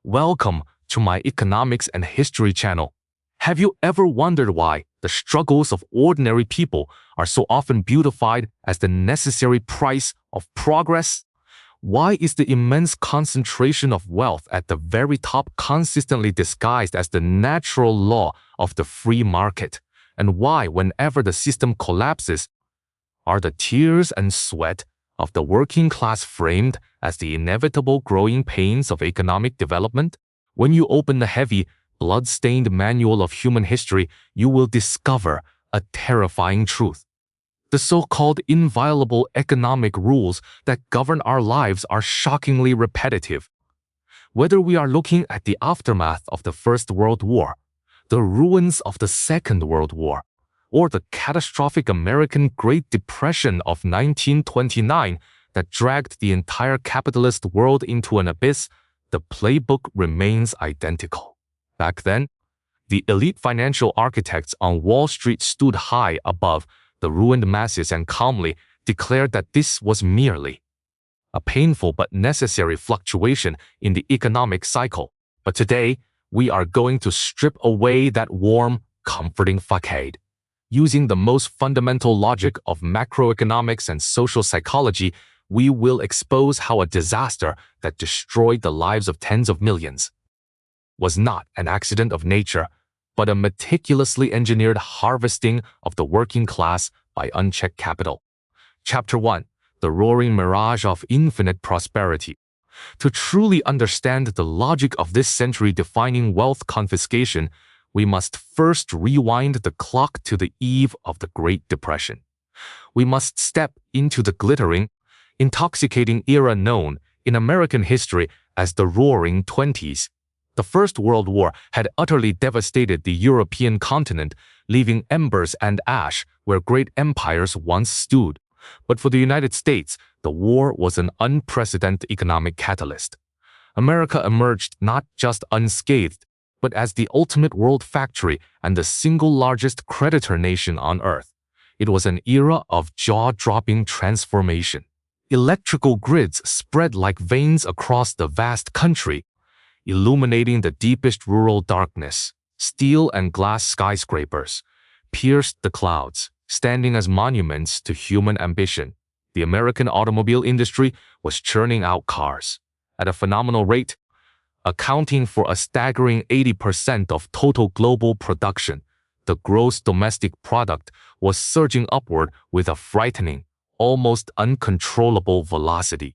Welcome to my economics and history channel. Have you ever wondered why the struggles of ordinary people are so often beautified as the necessary price of progress? Why is the immense concentration of wealth at the very top consistently disguised as the natural law of the free market? And why, whenever the system collapses, are the tears and sweat of the working class framed as the inevitable growing pains of economic development? When you open the heavy, blood-stained manual of human history, you will discover a terrifying truth. The so-called inviolable economic rules that govern our lives are shockingly repetitive. Whether we are looking at the aftermath of the First World War, the ruins of the Second World War, or the catastrophic American Great Depression of 1929 that dragged the entire capitalist world into an abyss, the playbook remains identical. Back then, the elite financial architects on Wall Street stood high above the ruined masses and calmly declared that this was merely a painful but necessary fluctuation in the economic cycle. But today, we are going to strip away that warm, comforting facade. Using the most fundamental logic of macroeconomics and social psychology, we will expose how a disaster that destroyed the lives of tens of millions was not an accident of nature, but a meticulously engineered harvesting of the working class by unchecked capital. Chapter 1. The roaring mirage of infinite prosperity. To truly understand the logic of this century-defining wealth confiscation, we must first rewind the clock to the eve of the Great Depression. We must step into the glittering, intoxicating era known in American history as the Roaring Twenties. The First World War had utterly devastated the European continent, leaving embers and ash where great empires once stood. But for the United States, the war was an unprecedented economic catalyst. America emerged not just unscathed, but as the ultimate world factory and the single largest creditor nation on earth. It was an era of jaw-dropping transformation. Electrical grids spread like veins across the vast country, illuminating the deepest rural darkness. Steel and glass skyscrapers pierced the clouds, standing as monuments to human ambition. The American automobile industry was churning out cars at a phenomenal rate, accounting for a staggering 80% of total global production. The gross domestic product was surging upward with a frightening, almost uncontrollable velocity.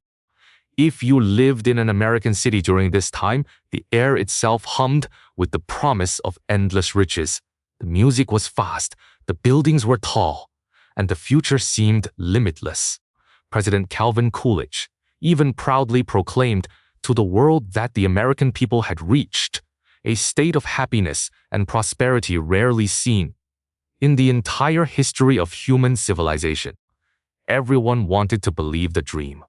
If you lived in an American city during this time, the air itself hummed with the promise of endless riches. The music was fast, the buildings were tall, and the future seemed limitless. President Calvin Coolidge even proudly proclaimed to the world that the American people had reached a state of happiness and prosperity rarely seen in the entire history of human civilization. Everyone wanted to believe the dream.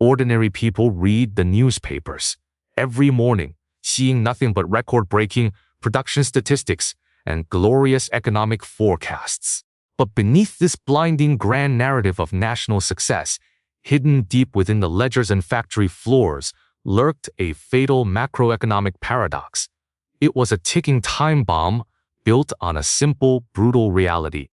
Ordinary people read the newspapers every morning, seeing nothing but record-breaking production statistics and glorious economic forecasts. But beneath this blinding grand narrative of national success, hidden deep within the ledgers and factory floors, lurked a fatal macroeconomic paradox. It was a ticking time bomb built on a simple, brutal reality.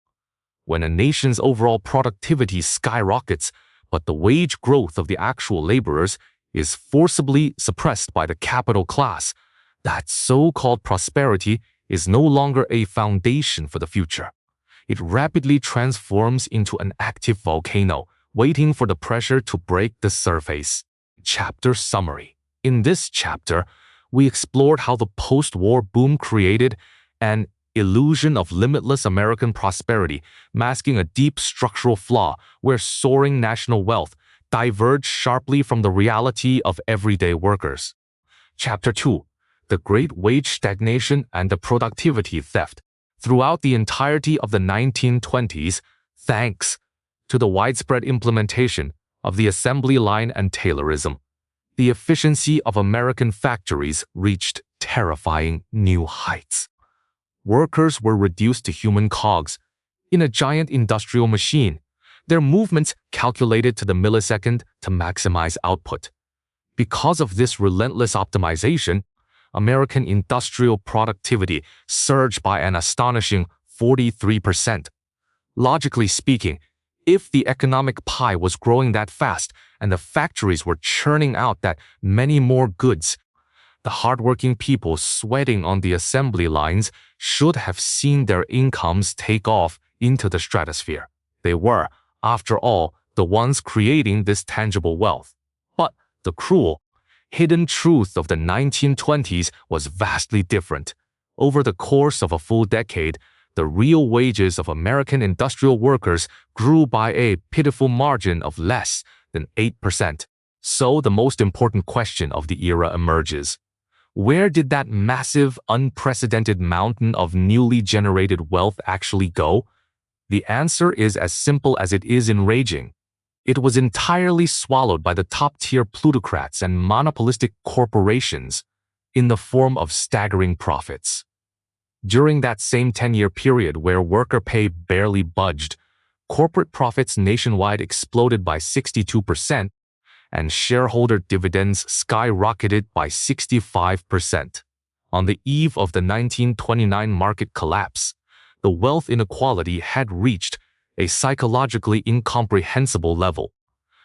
When a nation's overall productivity skyrockets, but the wage growth of the actual laborers is forcibly suppressed by the capital class, that so-called prosperity is no longer a foundation for the future. It rapidly transforms into an active volcano, waiting for the pressure to break the surface. Chapter Summary. In this chapter, we explored how the post-war boom created an illusion of limitless American prosperity, masking a deep structural flaw where soaring national wealth diverged sharply from the reality of everyday workers. Chapter 2. The Great Wage Stagnation and the Productivity Theft. Throughout the entirety of the 1920s, thanks to the widespread implementation of the assembly line and Taylorism, the efficiency of American factories reached terrifying new heights. Workers were reduced to human cogs in a giant industrial machine, their movements calculated to the millisecond to maximize output. Because of this relentless optimization, American industrial productivity surged by an astonishing 43%. Logically speaking, if the economic pie was growing that fast and the factories were churning out that many more goods, the hardworking people sweating on the assembly lines should have seen their incomes take off into the stratosphere. They were, after all, the ones creating this tangible wealth. But the cruel, hidden truth of the 1920s was vastly different. Over the course of a full decade, the real wages of American industrial workers grew by a pitiful margin of less than 8%. So the most important question of the era emerges. Where did that massive, unprecedented mountain of newly generated wealth actually go? The answer is as simple as it is enraging. It was entirely swallowed by the top-tier plutocrats and monopolistic corporations in the form of staggering profits. During that same 10-year period where worker pay barely budged, corporate profits nationwide exploded by 62%, and shareholder dividends skyrocketed by 65%. On the eve of the 1929 market collapse, the wealth inequality had reached a psychologically incomprehensible level.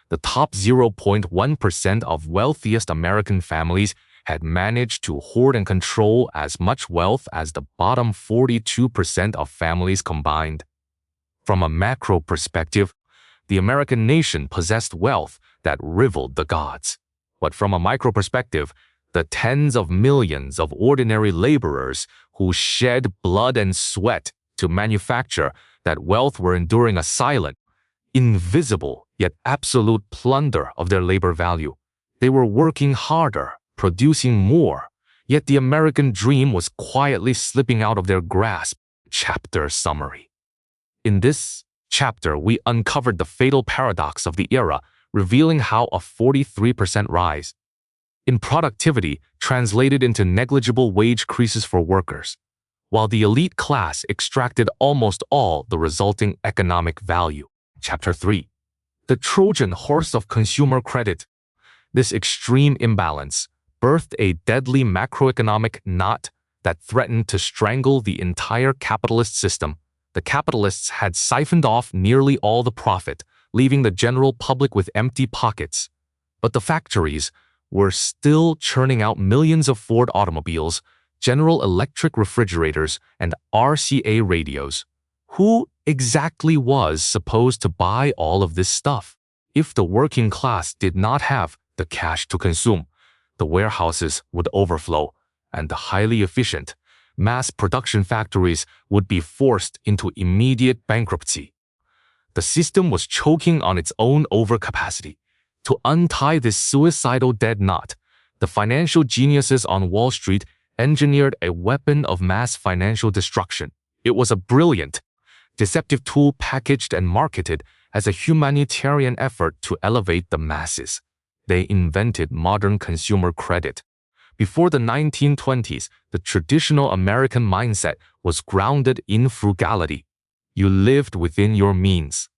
The top 0.1% of wealthiest American families had managed to hoard and control as much wealth as the bottom 42% of families combined. From a macro perspective, the American nation possessed wealth that rivaled the gods. But from a micro perspective, the tens of millions of ordinary laborers who shed blood and sweat to manufacture that wealth were enduring a silent, invisible, yet absolute plunder of their labor value. They were working harder, producing more, yet the American dream was quietly slipping out of their grasp. Chapter summary. In this chapter, we uncovered the fatal paradox of the era, revealing how a 43% rise in productivity translated into negligible wage creases for workers, while the elite class extracted almost all the resulting economic value. Chapter 3. The Trojan horse of consumer credit. This extreme imbalance birthed a deadly macroeconomic knot that threatened to strangle the entire capitalist system. The capitalists had siphoned off nearly all the profit, leaving the general public with empty pockets. But the factories were still churning out millions of Ford automobiles, General Electric refrigerators, and RCA radios. Who exactly was supposed to buy all of this stuff? If the working class did not have the cash to consume, the warehouses would overflow, and the highly efficient, mass production factories would be forced into immediate bankruptcy. The system was choking on its own overcapacity. To untie this suicidal dead knot, the financial geniuses on Wall Street engineered a weapon of mass financial destruction. It was a brilliant, deceptive tool packaged and marketed as a humanitarian effort to elevate the masses. They invented modern consumer credit. Before the 1920s, the traditional American mindset was grounded in frugality. You lived within your means.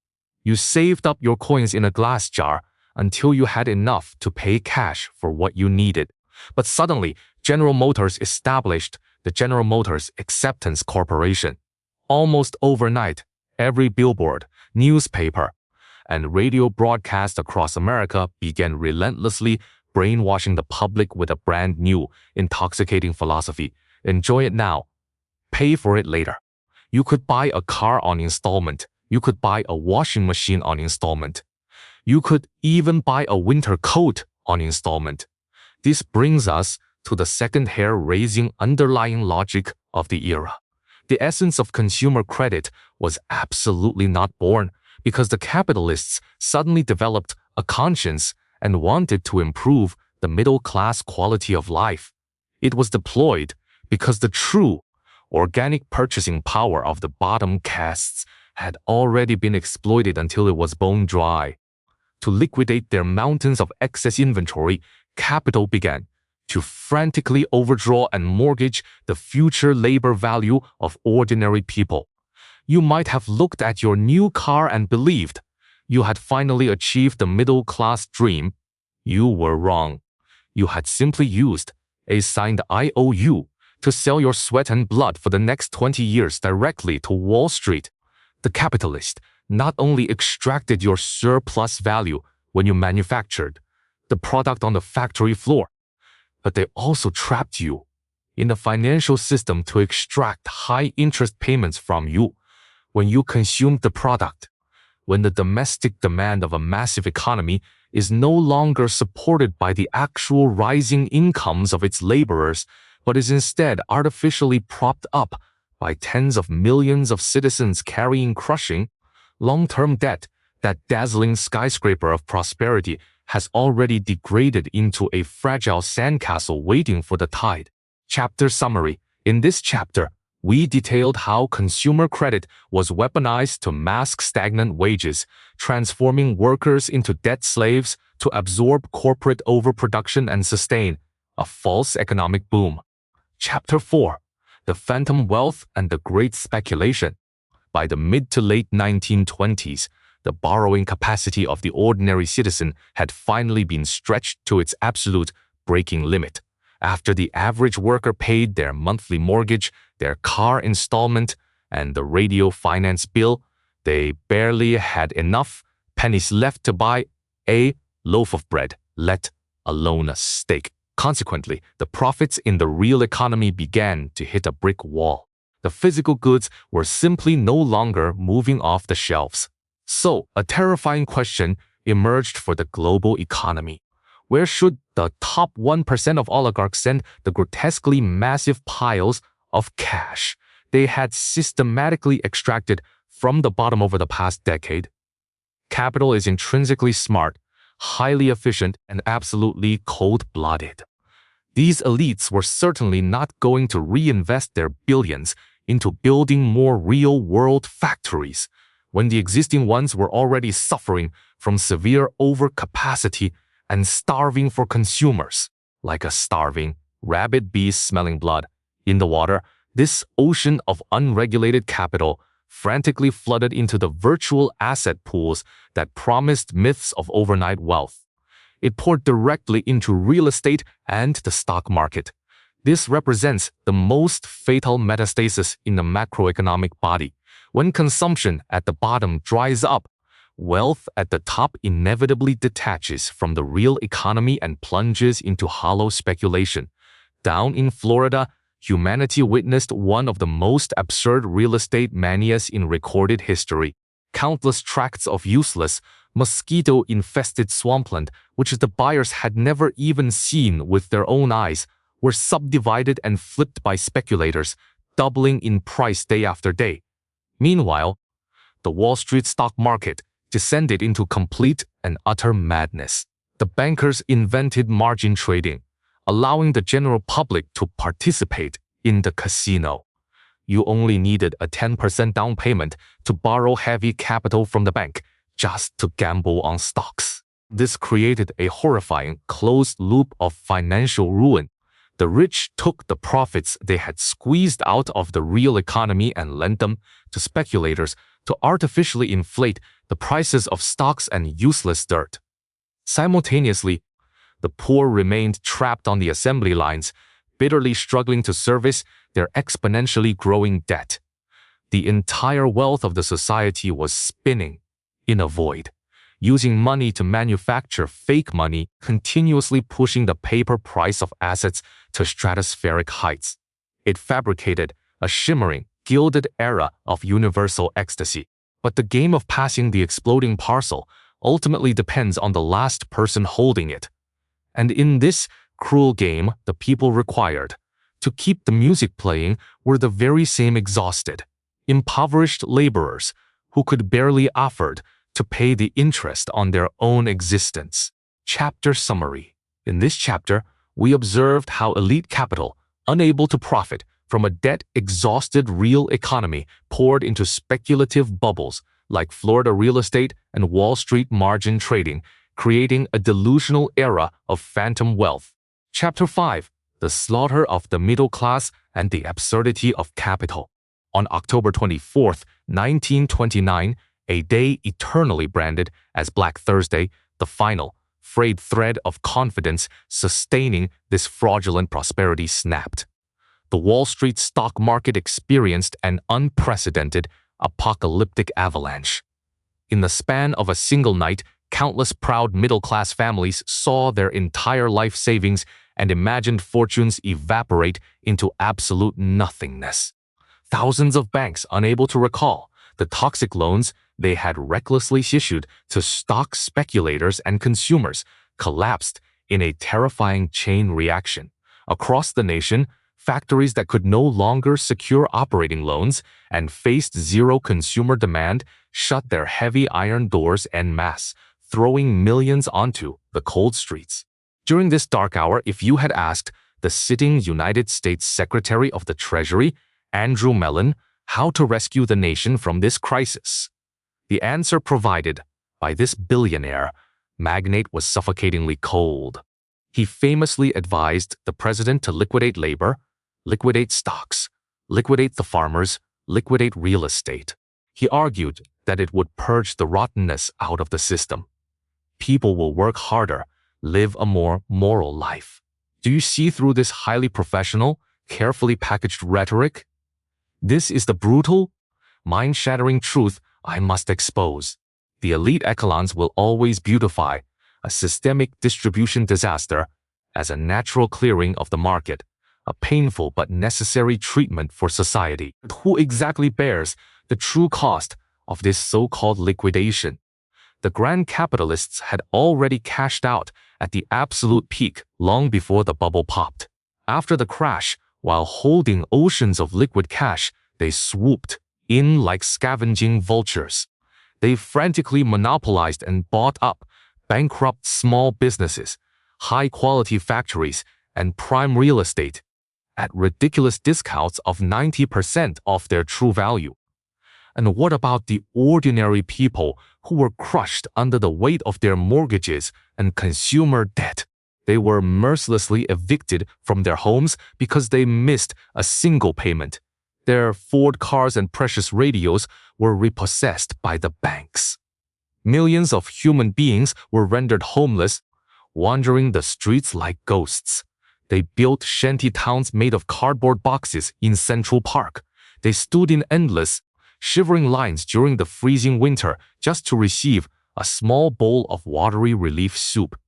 You saved up your coins in a glass jar until you had enough to pay cash for what you needed. But suddenly, General Motors established the General Motors Acceptance Corporation. Almost overnight, every billboard, newspaper, and radio broadcast across America began relentlessly brainwashing the public with a brand new, intoxicating philosophy. Enjoy it now. Pay for it later. You could buy a car on installment. You could buy a washing machine on installment. You could even buy a winter coat on installment. This brings us to the second hair-raising underlying logic of the era. The essence of consumer credit was absolutely not born because the capitalists suddenly developed a conscience and wanted to improve the middle-class quality of life. It was deployed because the true, organic purchasing power of the bottom castes had already been exploited until it was bone dry. To liquidate their mountains of excess inventory, capital began to frantically overdraw and mortgage the future labor value of ordinary people. You might have looked at your new car and believed you had finally achieved the middle-class dream. You were wrong. You had simply used a signed IOU, to sell your sweat and blood for the next 20 years directly to Wall Street. The capitalist not only extracted your surplus value when you manufactured the product on the factory floor, but they also trapped you in the financial system to extract high interest payments from you when you consumed the product. When the domestic demand of a massive economy is no longer supported by the actual rising incomes of its laborers, but is instead artificially propped up by tens of millions of citizens carrying crushing, long-term debt, that dazzling skyscraper of prosperity has already degraded into a fragile sandcastle waiting for the tide. Chapter summary. In this chapter, we detailed how consumer credit was weaponized to mask stagnant wages, transforming workers into debt slaves to absorb corporate overproduction and sustain a false economic boom. Chapter 4. The Phantom Wealth and the Great Speculation. By the mid to late 1920s, the borrowing capacity of the ordinary citizen had finally been stretched to its absolute breaking limit. After the average worker paid their monthly mortgage, their car installment, and the radio finance bill, they barely had enough pennies left to buy a loaf of bread, let alone a steak. Consequently, the profits in the real economy began to hit a brick wall. The physical goods were simply no longer moving off the shelves. So, a terrifying question emerged for the global economy. Where should the top 1% of oligarchs send the grotesquely massive piles of cash they had systematically extracted from the bottom over the past decade? Capital is intrinsically smart, highly efficient, and absolutely cold-blooded. These elites were certainly not going to reinvest their billions into building more real-world factories when the existing ones were already suffering from severe overcapacity and starving for consumers. Like a starving, rabid beast smelling blood in the water, this ocean of unregulated capital frantically flooded into the virtual asset pools that promised myths of overnight wealth. It poured directly into real estate and the stock market. This represents the most fatal metastasis in the macroeconomic body. When consumption at the bottom dries up, wealth at the top inevitably detaches from the real economy and plunges into hollow speculation. Down in Florida, humanity witnessed one of the most absurd real estate manias in recorded history. Countless tracts of useless, mosquito-infested swampland, which the buyers had never even seen with their own eyes, were subdivided and flipped by speculators, doubling in price day after day. Meanwhile, the Wall Street stock market descended into complete and utter madness. The bankers invented margin trading, allowing the general public to participate in the casino. You only needed a 10% down payment to borrow heavy capital from the bank just to gamble on stocks. This created a horrifying closed loop of financial ruin. The rich took the profits they had squeezed out of the real economy and lent them to speculators to artificially inflate the prices of stocks and useless dirt. Simultaneously, the poor remained trapped on the assembly lines, bitterly struggling to service their exponentially growing debt. The entire wealth of the society was spinning in a void, using money to manufacture fake money, continuously pushing the paper price of assets to stratospheric heights. It fabricated a shimmering, gilded era of universal ecstasy. But the game of passing the exploding parcel ultimately depends on the last person holding it. And in this cruel game, the people required to keep the music playing were the very same exhausted, impoverished laborers who could barely afford to pay the interest on their own existence. Chapter summary. In this chapter, we observed how elite capital, unable to profit from a debt-exhausted real economy, poured into speculative bubbles like Florida real estate and Wall Street margin trading, creating a delusional era of phantom wealth. Chapter 5. The slaughter of the middle class and the absurdity of capital. On October 24, 1929, a day eternally branded as Black Thursday, the final, frayed thread of confidence sustaining this fraudulent prosperity snapped. The Wall Street stock market experienced an unprecedented, apocalyptic avalanche. In the span of a single night, countless proud middle-class families saw their entire life savings and imagined fortunes evaporate into absolute nothingness. Thousands of banks unable to recall the toxic loans they had recklessly issued to stock speculators and consumers collapsed in a terrifying chain reaction. Across the nation, factories that could no longer secure operating loans and faced zero consumer demand shut their heavy iron doors en masse, throwing millions onto the cold streets. During this dark hour, if you had asked the sitting United States Secretary of the Treasury, Andrew Mellon, how to rescue the nation from this crisis, the answer provided by this billionaire magnate was suffocatingly cold. He famously advised the president to liquidate labor, liquidate stocks, liquidate the farmers, liquidate real estate. He argued that it would purge the rottenness out of the system. People will work harder, live a more moral life. Do you see through this highly professional, carefully packaged rhetoric? This is the brutal, mind-shattering truth I must expose. The elite echelons will always beautify a systemic distribution disaster as a natural clearing of the market, a painful but necessary treatment for society. Who exactly bears the true cost of this so-called liquidation? The grand capitalists had already cashed out at the absolute peak long before the bubble popped. After the crash, while holding oceans of liquid cash, they swooped in like scavenging vultures. They frantically monopolized and bought up bankrupt small businesses, high-quality factories, and prime real estate at ridiculous discounts of 90% off their true value. And what about the ordinary people who were crushed under the weight of their mortgages and consumer debt? They were mercilessly evicted from their homes because they missed a single payment. Their Ford cars and precious radios were repossessed by the banks. Millions of human beings were rendered homeless, wandering the streets like ghosts. They built shanty towns made of cardboard boxes in Central Park. They stood in endless, shivering lines during the freezing winter just to receive a small bowl of watery relief soup.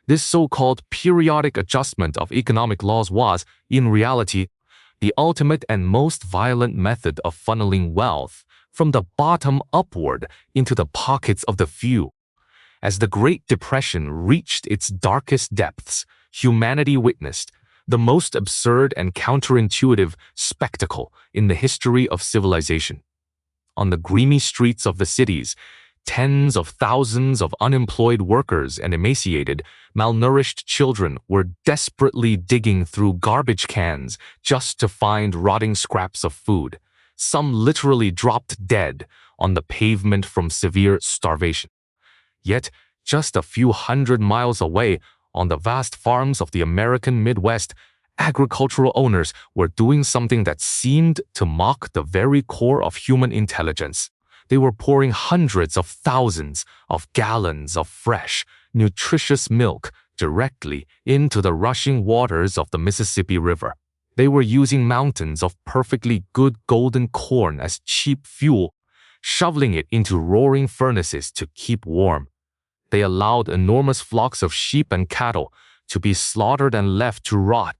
This so-called periodic adjustment of economic laws was, in reality, the ultimate and most violent method of funneling wealth from the bottom upward into the pockets of the few. As the Great Depression reached its darkest depths, humanity witnessed the most absurd and counterintuitive spectacle in the history of civilization. On the grimy streets of the cities, tens of thousands of unemployed workers and emaciated, malnourished children were desperately digging through garbage cans just to find rotting scraps of food. Some literally dropped dead on the pavement from severe starvation. Yet, just a few hundred miles away, on the vast farms of the American Midwest, agricultural owners were doing something that seemed to mock the very core of human intelligence. They were pouring hundreds of thousands of gallons of fresh, nutritious milk directly into the rushing waters of the Mississippi River. They were using mountains of perfectly good golden corn as cheap fuel, shoveling it into roaring furnaces to keep warm. They allowed enormous flocks of sheep and cattle to be slaughtered and left to rot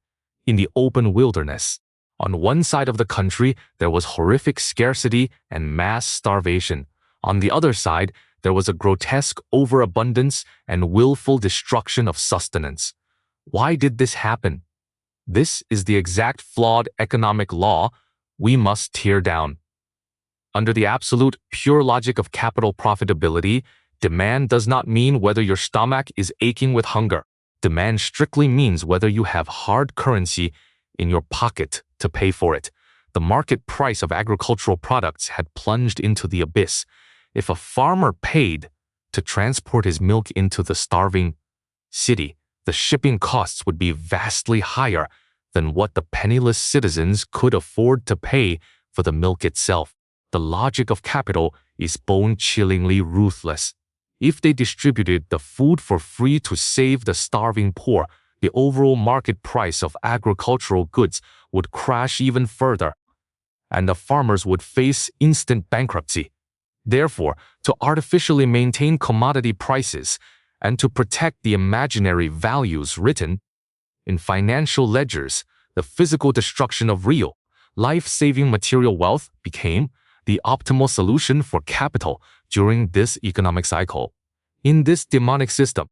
in the open wilderness. On one side of the country, there was horrific scarcity and mass starvation. On the other side, there was a grotesque overabundance and willful destruction of sustenance. Why did this happen? This is the exact flawed economic law we must tear down. Under the absolute pure logic of capital profitability, demand does not mean whether your stomach is aching with hunger. Demand strictly means whether you have hard currency in your pocket to pay for it. The market price of agricultural products had plunged into the abyss. If a farmer paid to transport his milk into the starving city, the shipping costs would be vastly higher than what the penniless citizens could afford to pay for the milk itself. The logic of capital is bone-chillingly ruthless. If they distributed the food for free to save the starving poor, the overall market price of agricultural goods would crash even further, and the farmers would face instant bankruptcy. Therefore, to artificially maintain commodity prices and to protect the imaginary values written in financial ledgers, the physical destruction of real, life-saving material wealth became the optimal solution for capital during this economic cycle. In this demonic system,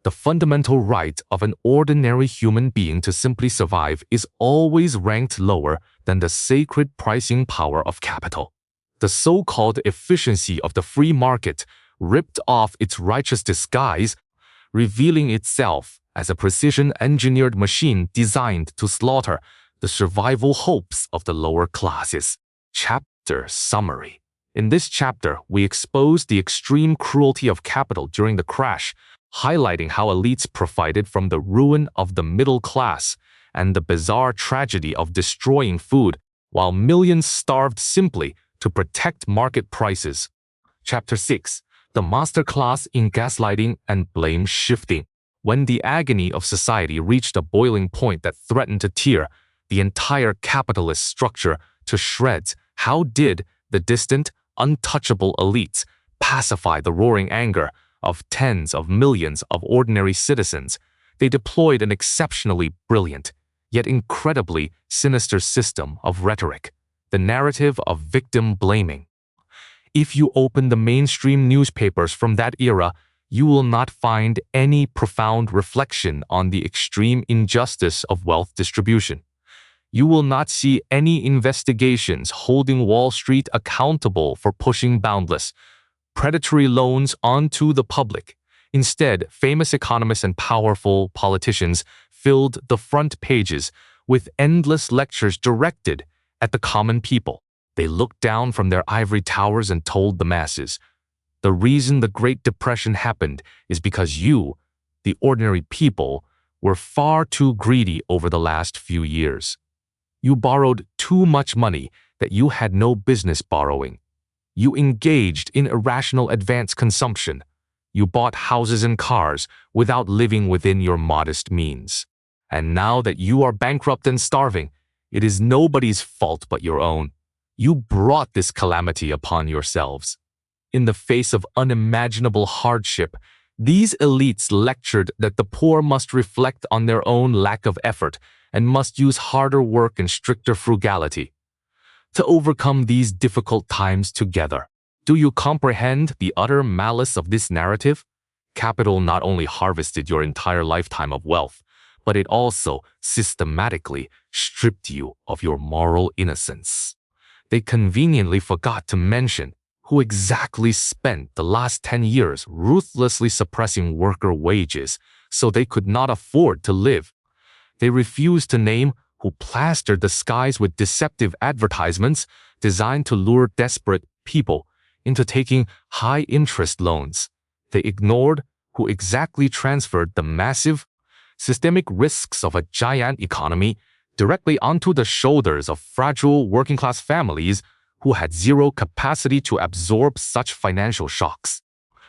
the fundamental right of an ordinary human being to simply survive is always ranked lower than the sacred pricing power of capital. The so-called efficiency of the free market ripped off its righteous disguise, revealing itself as a precision-engineered machine designed to slaughter the survival hopes of the lower classes. Chapter Summary. In this chapter, we expose the extreme cruelty of capital during the crash, highlighting how elites profited from the ruin of the middle class and the bizarre tragedy of destroying food, while millions starved simply to protect market prices. Chapter 6. The masterclass in gaslighting and blame shifting. When the agony of society reached a boiling point that threatened to tear the entire capitalist structure to shreds, how did the distant, untouchable elites pacify the roaring anger of tens of millions of ordinary citizens? They deployed an exceptionally brilliant, yet incredibly sinister system of rhetoric, the narrative of victim blaming. If you open the mainstream newspapers from that era, you will not find any profound reflection on the extreme injustice of wealth distribution. You will not see any investigations holding Wall Street accountable for pushing boundless, predatory loans onto the public. Instead, famous economists and powerful politicians filled the front pages with endless lectures directed at the common people. They looked down from their ivory towers and told the masses, the reason the Great Depression happened is because you, the ordinary people, were far too greedy over the last few years. You borrowed too much money that you had no business borrowing. You engaged in irrational advance consumption. You bought houses and cars without living within your modest means. And now that you are bankrupt and starving, it is nobody's fault but your own. You brought this calamity upon yourselves. In the face of unimaginable hardship, these elites lectured that the poor must reflect on their own lack of effort and must use harder work and stricter frugality to overcome these difficult times together. Do you comprehend the utter malice of this narrative? Capital not only harvested your entire lifetime of wealth, but it also systematically stripped you of your moral innocence. They conveniently forgot to mention who exactly spent the last 10 years ruthlessly suppressing worker wages so they could not afford to live. They refused to name who plastered the skies with deceptive advertisements designed to lure desperate people into taking high-interest loans. They ignored who exactly transferred the massive, systemic risks of a giant economy directly onto the shoulders of fragile working-class families who had zero capacity to absorb such financial shocks.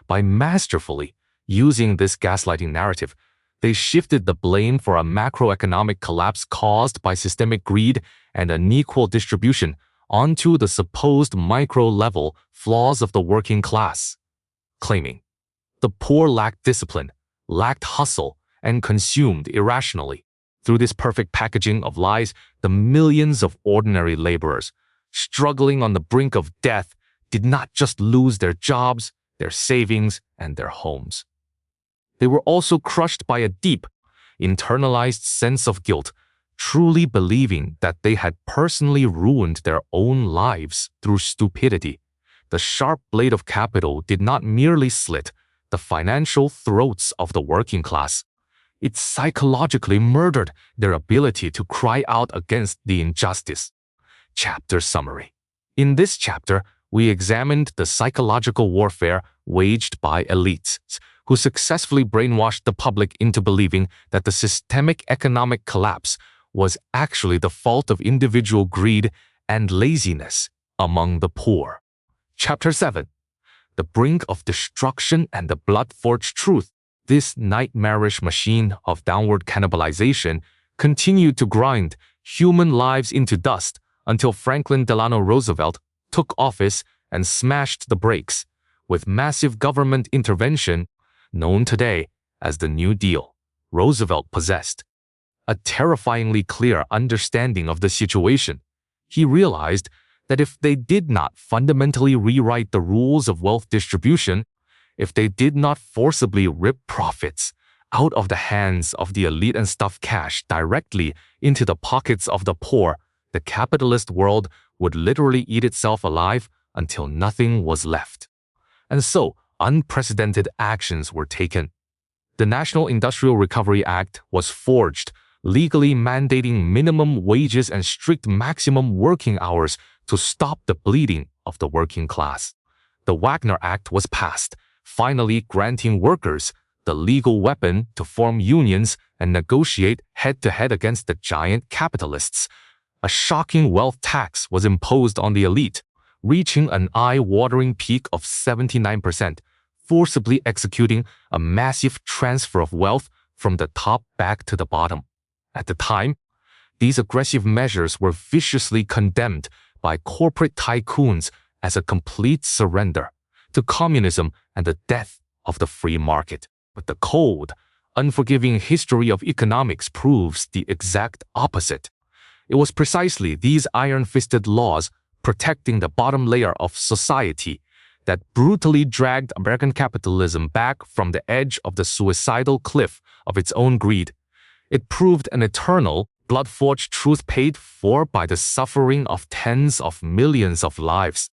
By masterfully using this gaslighting narrative, they shifted the blame for a macroeconomic collapse caused by systemic greed and unequal distribution onto the supposed micro-level flaws of the working class, claiming the poor lacked discipline, lacked hustle, and consumed irrationally. Through this perfect packaging of lies, the millions of ordinary laborers struggling on the brink of death did not just lose their jobs, their savings, and their homes. They were also crushed by a deep, internalized sense of guilt, truly believing that they had personally ruined their own lives through stupidity. The sharp blade of capital did not merely slit the financial throats of the working class. It psychologically murdered their ability to cry out against the injustice. Chapter Summary. In this chapter, we examined the psychological warfare waged by elites who successfully brainwashed the public into believing that the systemic economic collapse was actually the fault of individual greed and laziness among the poor. Chapter 7. the brink of destruction and the blood-forged truth. This nightmarish machine of downward cannibalization continued to grind human lives into dust until Franklin Delano Roosevelt took office and smashed the brakes with massive government intervention known today as the New Deal. Roosevelt possessed a terrifyingly clear understanding of the situation. He realized that if they did not fundamentally rewrite the rules of wealth distribution, if they did not forcibly rip profits out of the hands of the elite and stuff cash directly into the pockets of the poor, the capitalist world would literally eat itself alive until nothing was left. And so, unprecedented actions were taken. The National Industrial Recovery Act was forged, legally mandating minimum wages and strict maximum working hours to stop the bleeding of the working class. The Wagner Act was passed, finally granting workers the legal weapon to form unions and negotiate head-to-head against the giant capitalists. A shocking wealth tax was imposed on the elite, reaching an eye-watering peak of 79%, forcibly executing a massive transfer of wealth from the top back to the bottom. At the time, these aggressive measures were viciously condemned by corporate tycoons as a complete surrender to communism and the death of the free market. But the cold, unforgiving history of economics proves the exact opposite. It was precisely these iron-fisted laws protecting the bottom layer of society that brutally dragged American capitalism back from the edge of the suicidal cliff of its own greed. It proved an eternal, blood-forged truth paid for by the suffering of tens of millions of lives.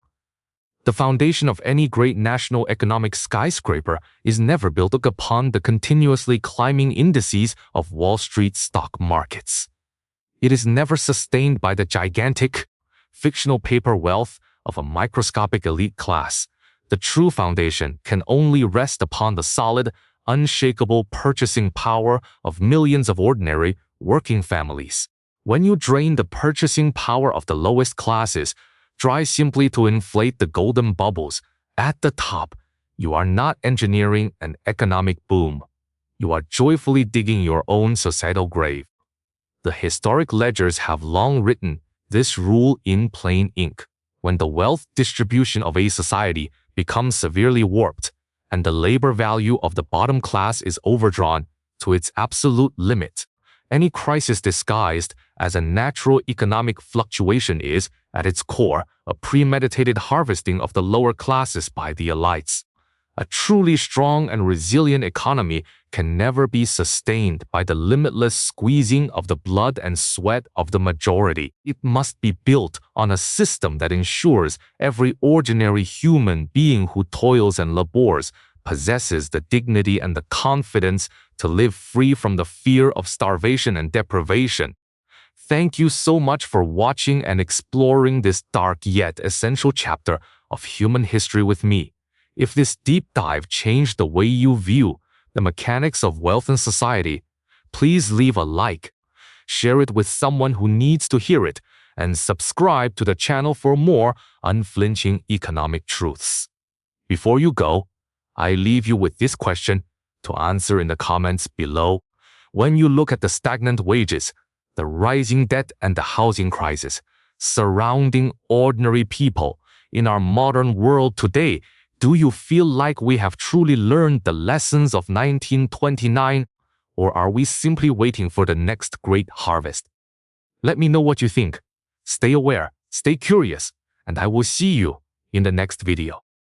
The foundation of any great national economic skyscraper is never built upon the continuously climbing indices of Wall Street stock markets. It is never sustained by the gigantic, fictional paper wealth of a microscopic elite class. The true foundation can only rest upon the solid, unshakable purchasing power of millions of ordinary, working families. When you drain the purchasing power of the lowest classes, try simply to inflate the golden bubbles at the top, you are not engineering an economic boom. You are joyfully digging your own societal grave. The historic ledgers have long written this rule in plain ink. When the wealth distribution of a society becomes severely warped, and the labor value of the bottom class is overdrawn to its absolute limit, any crisis disguised as a natural economic fluctuation is, at its core, a premeditated harvesting of the lower classes by the elites. A truly strong and resilient economy can never be sustained by the limitless squeezing of the blood and sweat of the majority. It must be built on a system that ensures every ordinary human being who toils and labors possesses the dignity and the confidence to live free from the fear of starvation and deprivation. Thank you so much for watching and exploring this dark yet essential chapter of human history with me. If this deep dive changed the way you view the mechanics of wealth and society, please leave a like, share it with someone who needs to hear it, and subscribe to the channel for more unflinching economic truths. Before you go, I leave you with this question to answer in the comments below. When you look at the stagnant wages, the rising debt and the housing crisis surrounding ordinary people in our modern world today, do you feel like we have truly learned the lessons of 1929, or are we simply waiting for the next great harvest? Let me know what you think. Stay aware, stay curious, and I will see you in the next video.